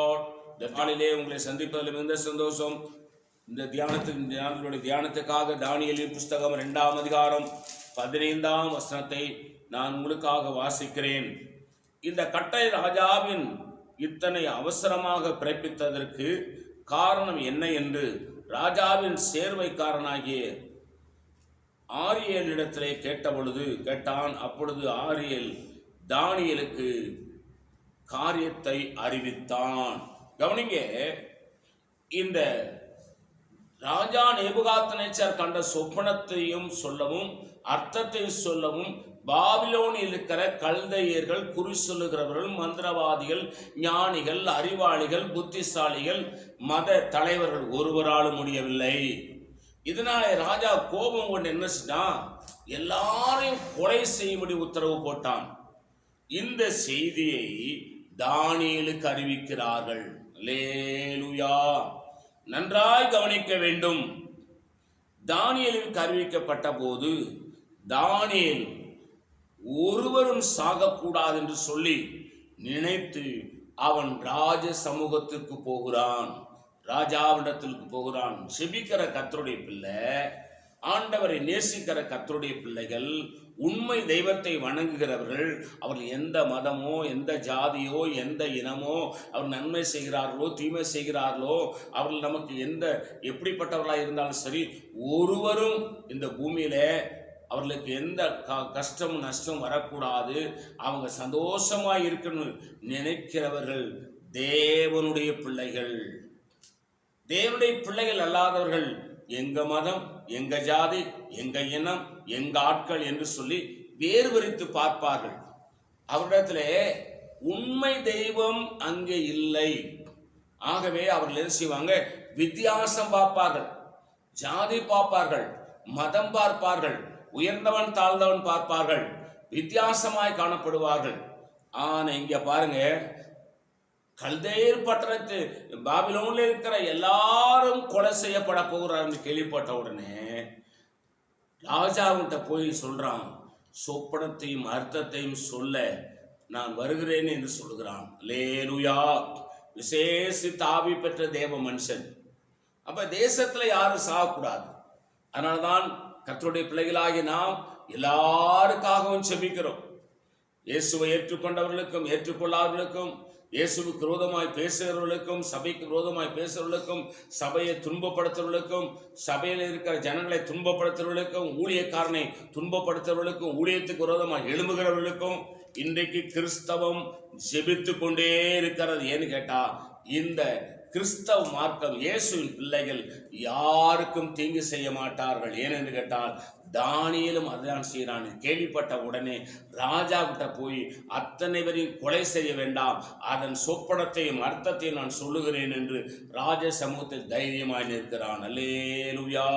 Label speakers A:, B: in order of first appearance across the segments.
A: Lord. இந்த நாளிலே உங்களை சந்திப்பதில் மிகுந்த சந்தோஷம். இந்த தியானத்துக்காக தானியேலின் புஸ்தகம் 2ஆம் அதிகாரம் 15ஆம் வசனத்தை நான் உங்களுக்காக வாசிக்கிறேன். இந்த கட்டளை ராஜாவின் இத்தனை அவசரமாக பிறப்பித்ததற்கு காரணம் என்ன என்று ராஜாவின் சேர்வைக்காரனாகிய ஆரியேலிடத்திலே கேட்டான். அப்பொழுது ஆரியேல் தானியேலுக்கு காரியத்தை அறிவித்தான். கவனிங்க, இந்த ராஜா நேபுகாத்நேச்சார் கண்ட சொப்பனத்தையும் சொல்லவும் அர்த்தத்தையும் சொல்லவும் பாபிலோனில் இருக்கிற கல்தையர்கள், குறி சொல்லுகிறவர்கள், மந்திரவாதிகள், ஞானிகள், அறிவாளிகள், புத்திசாலிகள், மத தலைவர்கள் ஒருவராலும் முடியவில்லை. இதனாலே ராஜா கோபம் கொண்டு என்ன செஞ்சான்? எல்லாரையும் கொலை செய்யும்படி உத்தரவு போட்டான். இந்த செய்தியை தானியேலுக்கு அறிவிக்கிறார்கள். அல்லேலூயா. நன்றாய் கவனிக்க வேண்டும். தானியேலுக்கு அறிவிக்கப்பட்ட போது தானியேல் ஒருவரும் சாகக்கூடாது என்று சொல்லி நினைத்து அவன் ராஜ சமூகத்திற்கு போகிறான், ராஜாவிடத்திற்கு போகிறான். செபிக்கிற கர்த்தருடைய பிள்ளை, ஆண்டவரை நேசிக்கிற கர்த்தருடைய பிள்ளைகள், உண்மை தெய்வத்தை வணங்குகிறவர்கள், அவர்கள் எந்த மதமோ எந்த ஜாதியோ எந்த இனமோ அவர் நன்மை செய்கிறார்களோ தீமை செய்கிறார்களோ, அவர்கள் நமக்கு எப்படிப்பட்டவர்களாக இருந்தாலும் சரி, ஒருவரும் இந்த பூமியில அவர்களுக்கு எந்த கஷ்டம் நஷ்டம் வரக்கூடாது, அவங்க சந்தோஷமாய் இருக்கணும் நினைக்கிறவர்கள் தேவனுடைய பிள்ளைகள். தேவனுடைய பிள்ளைகள் அல்லாதவர்கள் எங்க மதம், எங்க ஜாதி, எங்க இனம், எங்க ஆட்கள் என்று சொல்லி வேறு விரித்து பார்ப்பார்கள். அவரிடத்திலே உண்மை தெய்வம் அங்கே இல்லை. ஆகவே அவர்கள் என்ன செய்வாங்க? வித்தியாசம் பார்ப்பார்கள், ஜாதி பார்ப்பார்கள், மதம் பார்ப்பார்கள், உயர்ந்தவன் தாழ்ந்தவன் பார்ப்பார்கள், வித்தியாசமாய் காணப்படுவார்கள். ஆனா இங்க பாருங்க, கல்தேர் பட்டணத்து பாபிலோனில் இருக்கிற எல்லாரும் கொலை செய்யப்பட போகிறார் என்று கேள்விப்பட்ட உடனே ராஜாவிட்ட போய் சொல்றான், சொப்பனத்தையும் அர்த்தத்தையும் சொல்ல நான் வருகிறேன் என்று சொல்லுகிறான். அல்லேலூயா. விசேஷித்த ஆவி பெற்ற தேவ மனுஷன். அப்ப தேசத்துல யாரும் சாகக்கூடாது. அதனால்தான் கர்த்தருடைய பிள்ளைகளாகி நாம் எல்லாருக்காகவும் செபிக்கிறோம். இயேசுவை ஏற்றுக்கொண்டவர்களுக்கும் ஏற்றுக்கொள்ளாதவர்களுக்கும், இயேசுவுக்கு விரோதமாய் பேசுகிறவர்களுக்கும், சபைக்கு விரோதமாய் பேசுகிறவர்களுக்கும், சபையை துன்பப்படுத்துறவர்களுக்கும், சபையில் இருக்கிற ஜனங்களை துன்பப்படுத்துறவர்களுக்கும், ஊழியக்காரனை துன்பப்படுத்துறவர்களுக்கும், ஊழியத்துக்கு விரோதமாய் எழும்புகிறவர்களுக்கும் இன்றைக்கு கிறிஸ்தவம் ஜெபித்து கொண்டே இருக்கிறது. ஏன்னு கேட்டா, இந்த கிறிஸ்தவ மார்க்கம், இயேசுவின் பிள்ளைகள் யாருக்கும் தீங்கு செய்ய மாட்டார்கள். ஏனென்று கேட்டால் தானியேலும் அதுதான் செய்கிறான். கேள்விப்பட்ட உடனே ராஜா கிட்ட போய் அத்தனை பேரையும் கொலை செய்ய வேண்டாம், அதன் சொப்பனத்தையும் அர்த்தத்தையும் நான் சொல்லுகிறேன் என்று ராஜ சமூகத்தில் தைரியமாய் நிற்கிறான். அல்லேலூயா.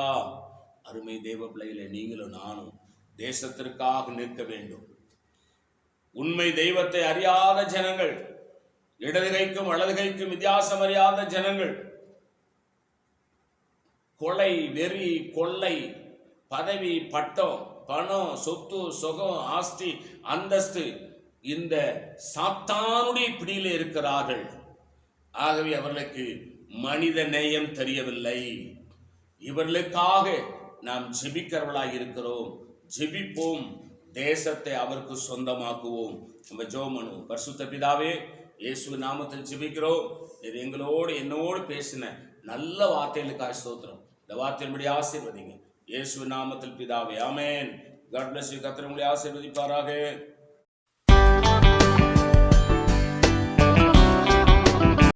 A: அருமை தேவ பிள்ளைகளே, நீங்களும் நானும் தேசத்திற்காக நிற்க வேண்டும். உண்மை தெய்வத்தை அறியாத ஜனங்கள், இடது கைக்கும் வலது கைக்கும் வித்தியாசம் அறியாத ஜனங்கள், கொலை, வெறி, கொள்ளை, பதவி, பட்டம், பணம், சொத்து, சுகம், ஆஸ்தி, அந்தஸ்து, இந்த சாத்தானுடைய பிடியில் இருக்கிறார்கள். ஆகவே அவர்களுக்கு மனித நேயம் தெரியவில்லை. இவர்களுக்காக நாம் ஜெபிக்கிறவர்களாக இருக்கிறோம். ஜெபிப்போம், தேசத்தை அவருக்கு சொந்தமாக்குவோம். நம்ம ஜெபம் பண்ணுவோம். பரிசுத்த பிதாவே, இயேசு நாமத்தில் ஜெபிக்கிறோம். இது எங்களோடு என்னோடு பேசின நல்ல வார்த்தைகளுக்காக ஸ்தோத்திரம். இந்த வார்த்தையின்படி ஆசீர்வதிங்க. இயேசு நாமத்தில் பிதாவே, ஆமென். God bless you. கர்த்தர் உங்களை ஆசீர்வதிப்பாராக.